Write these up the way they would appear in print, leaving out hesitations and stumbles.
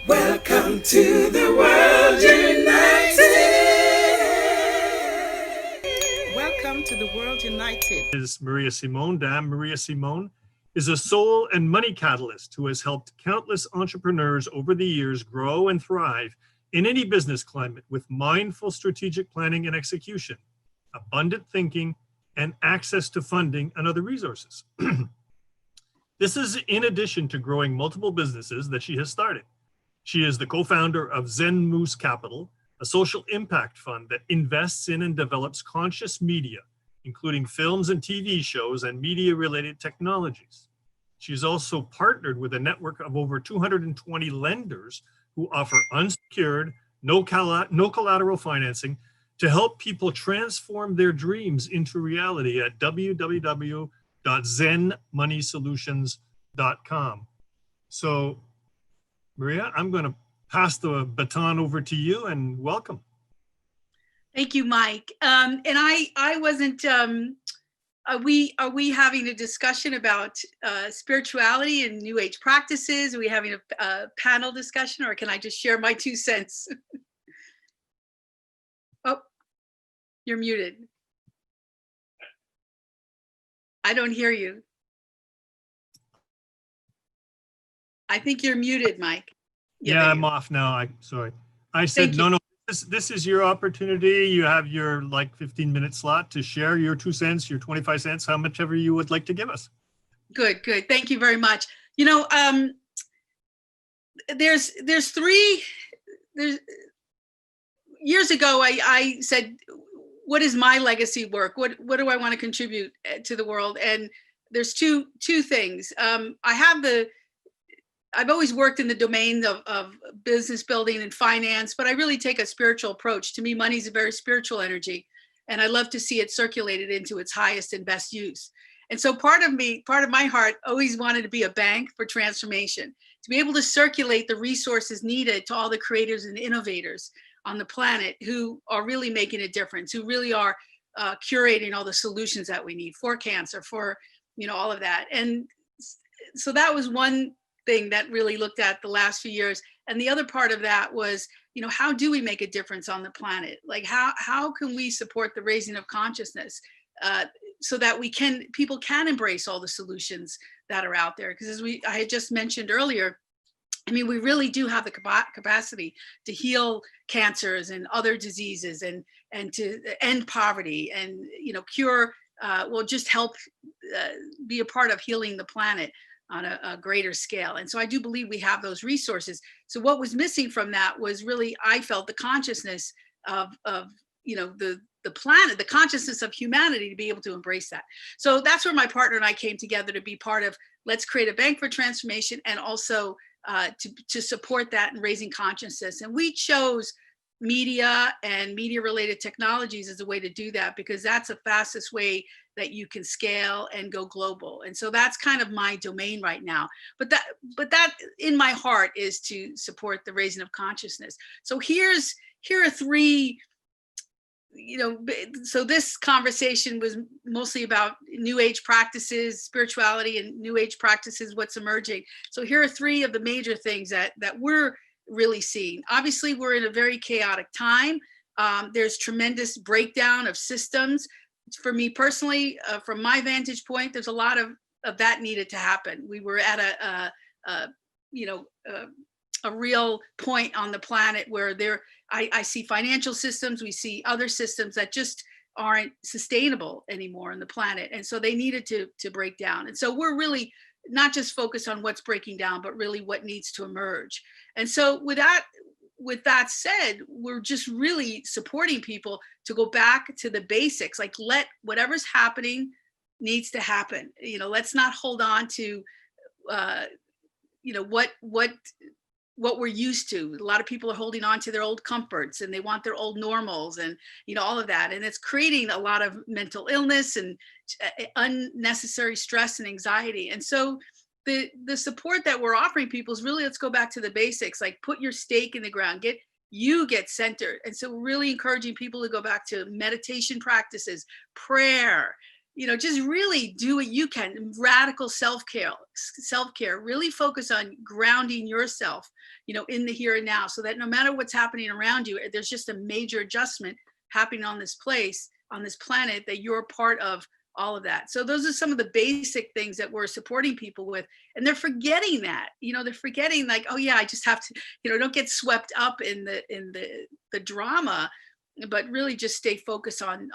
Welcome to the world united. Welcome to the world united. Is Maria Simone. Dame Maria Simone is a soul and money catalyst who has helped countless entrepreneurs over the years grow and thrive in any business climate with mindful strategic planning and execution, abundant thinking, and access to funding and other resources. This is in addition to growing multiple businesses that she has started. She is the co-founder of Zen Moose Capital, a social impact fund that invests in and develops conscious media, including films and TV shows and media-related technologies. She's also partnered with a network of over 220 lenders who offer unsecured, no collateral financing to help people transform their dreams into reality at www.zenmoneysolutions.com. So, Maria, I'm going to pass the baton over to you and welcome. Thank you, Mike. And I wasn't. Are we having a discussion about spirituality and New Age practices? Are we having a panel discussion, or can I just share my 2 cents? Oh, you're muted. I don't hear you. I think you're muted, Mike. Yeah, I'm off now. Sorry. I said, no. This is your opportunity. You have your 15-minute slot to share your 2 cents, your 25 cents, how much ever you would like to give us. Good. Thank you very much. There's years ago, I said, what is my legacy work? What do I want to contribute to the world? And there's two things. I've always worked in the domain of business building and finance, but I really take a spiritual approach. To me, money is a very spiritual energy, and I love to see it circulated into its highest and best use. And so part of my heart always wanted to be a bank for transformation, to be able to circulate the resources needed to all the creators and innovators on the planet who are really making a difference, who really are curating all the solutions that we need for cancer, for all of that. And so that was one thing that really looked at the last few years. And the other part of that was, how do we make a difference on the planet? Like how can we support the raising of consciousness so that people can embrace all the solutions that are out there? Because as I had just mentioned earlier, we really do have the capacity to heal cancers and other diseases and to end poverty and, cure, just help be a part of healing the planet on a greater scale. And so I do believe we have those resources. So what was missing from that was really, I felt, the consciousness of the planet, the consciousness of humanity to be able to embrace that. So that's where my partner and I came together to be part of, let's create a bank for transformation, and also to support that in raising consciousness. And we chose media and media related technologies as a way to do that, because that's the fastest way that you can scale and go global. And so that's kind of my domain right now. But that in my heart is to support the raising of consciousness. So here are 3, so this conversation was mostly about New Age practices, spirituality and New Age practices, what's emerging. So here are 3 of the major things that we're really seeing. Obviously, we're in a very chaotic time. There's tremendous breakdown of systems. For me personally, from my vantage point, there's a lot of that needed to happen. We were at a real point on the planet where I see financial systems, we see other systems that just aren't sustainable anymore on the planet. And so they needed to break down. And so we're really not just focused on what's breaking down, but really what needs to emerge. And so with that said, we're just really supporting people to go back to the basics, like let whatever's happening needs to happen. Let's not hold on to, what we're used to. A lot of people are holding on to their old comforts and they want their old normals and, all of that. And it's creating a lot of mental illness and unnecessary stress and anxiety. And so the support that we're offering people is really, let's go back to the basics, like put your stake in the ground, get centered. And so we're really encouraging people to go back to meditation practices, prayer, just really do what you can. Radical self-care, really focus on grounding yourself, in the here and now, so that no matter what's happening around you, there's just a major adjustment happening on this planet, that you're part of all of that. So those are some of the basic things that we're supporting people with. And they're forgetting that, they're forgetting, like, oh yeah, I just have to, don't get swept up in the drama, but really just stay focused on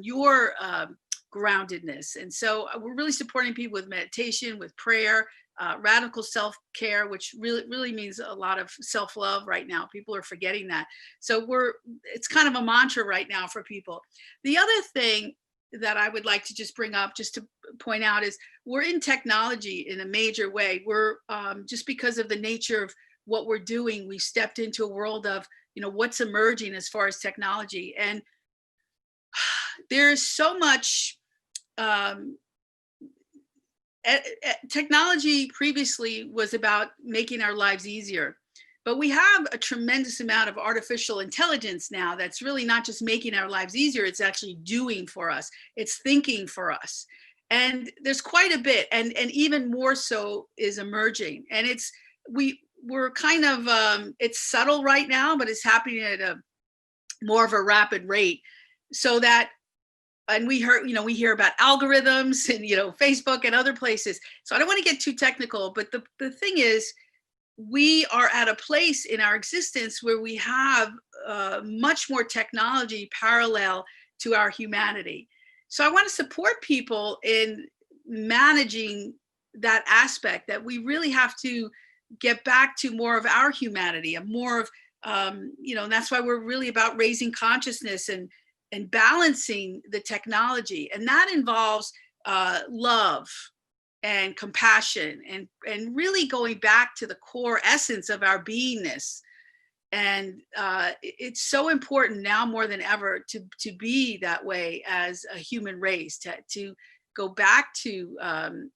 your groundedness. And so we're really supporting people with meditation, with prayer, radical self-care, which really means a lot of self-love right now. People are forgetting that. So it's kind of a mantra right now for people. The other thing that I would like to just bring up, just to point out, is we're in technology in a major way. We're just because of the nature of what we're doing, we stepped into a world of, what's emerging as far as technology. And there's so much technology previously was about making our lives easier, but we have a tremendous amount of artificial intelligence now that's really not just making our lives easier, it's actually doing for us, it's thinking for us. And there's quite a bit, and even more so is emerging. And we're kind of, it's subtle right now, but it's happening at a more of a rapid rate, so that, and we hear about algorithms and, Facebook and other places. So I don't want to get too technical, but the thing is, we are at a place in our existence where we have much more technology parallel to our humanity. So I want to support people in managing that aspect, that we really have to get back to more of our humanity, and more of, and that's why we're really about raising consciousness and balancing the technology. And that involves love and compassion, and really going back to the core essence of our beingness. And it's so important now more than ever to be that way as a human race, to go back to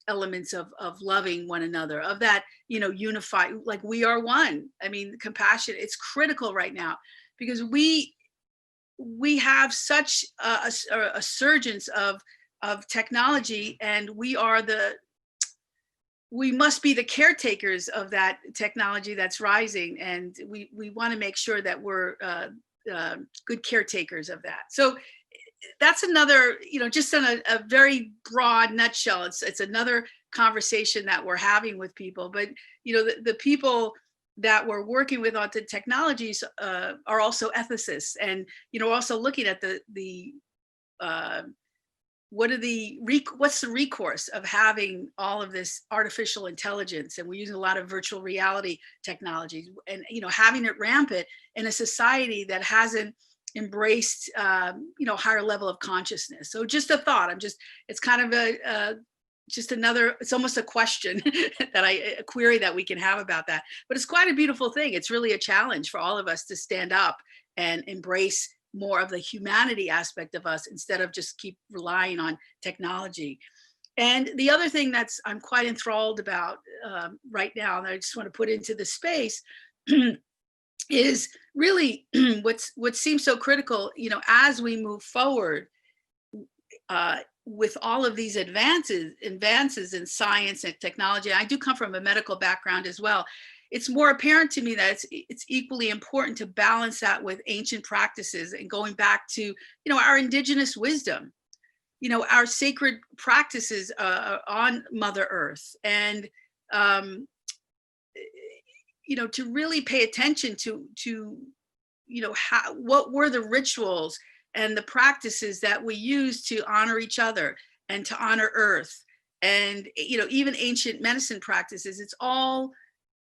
elements of loving one another, of that, unify, like we are one. I mean, compassion, it's critical right now, because we have such a surgence of technology, and we must be the caretakers of that technology that's rising, and we want to make sure that we're good caretakers of that. So that's another, just in a very broad nutshell, it's another conversation that we're having with people. But the people that we're working with on the technologies are also ethicists, and also looking at what's the recourse of having all of this artificial intelligence, and we're using a lot of virtual reality technologies, and having it rampant in a society that hasn't embraced higher level of consciousness. So just a thought. It's kind of just another, it's almost a question a query that we can have about that. But it's quite a beautiful thing. It's really a challenge for all of us to stand up and embrace more of the humanity aspect of us, instead of just keep relying on technology. And the other thing I'm quite enthralled about right now, and I just want to put into the space, is really what seems so critical, as we move forward with all of these advances in science and technology. I do come from a medical background as well. It's more apparent to me that it's equally important to balance that with ancient practices, and going back to, our indigenous wisdom, our sacred practices on Mother Earth, and to really pay attention to what were the rituals and the practices that we use to honor each other and to honor Earth, and even ancient medicine practices. It's all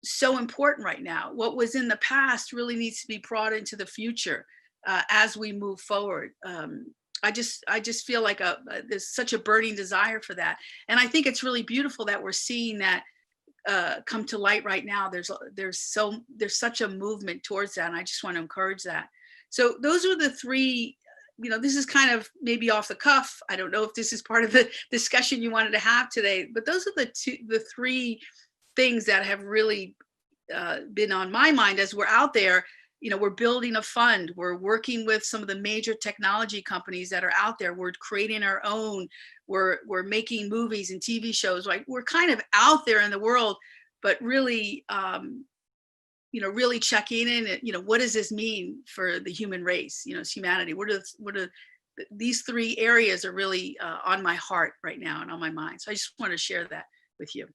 so important right now. What was in the past really needs to be brought into the future as we move forward. I just feel like there's such a burning desire for that, and I think it's really beautiful that we're seeing that come to light right now. There's such a movement towards that, and I just want to encourage that. So those are the three. This is kind of maybe off the cuff. I don't know if this is part of the discussion you wanted to have today, but those are the three things that have really been on my mind as we're out there we're building a fund. We're working with some of the major technology companies that are out there. We're creating our own. We're making movies and TV shows. Like, we're kind of out there in the world, but really, really checking in. What does this mean for the human race? Humanity. These three areas are really on my heart right now and on my mind. So I just want to share that with you.